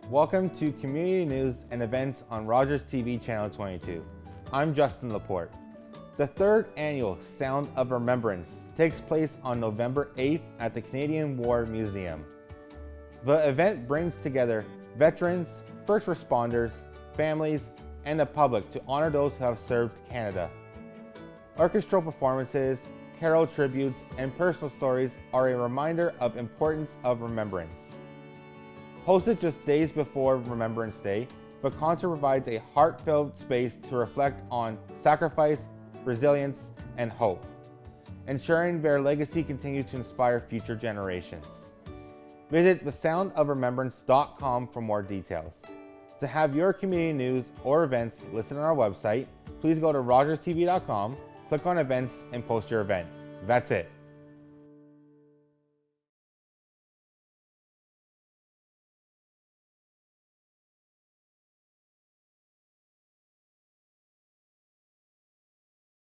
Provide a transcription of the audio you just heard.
Welcome to Community News and Events on Rogers TV Channel 22. I'm Justin Laporte. The third annual Sound of Remembrance takes place on November 8th at the Canadian War Museum. The event brings together veterans, first responders, families, and the public to honor those who have served Canada. Orchestral performances, carol tributes, and personal stories are a reminder of the importance of remembrance. Hosted just days before Remembrance Day, the concert provides a heartfelt space to reflect on sacrifice, resilience, and hope, ensuring their legacy continues to inspire future generations. Visit thesoundofremembrance.com for more details. To have your community news or events listed on our website, please go to rogerstv.com, click on events, and post your event. That's it.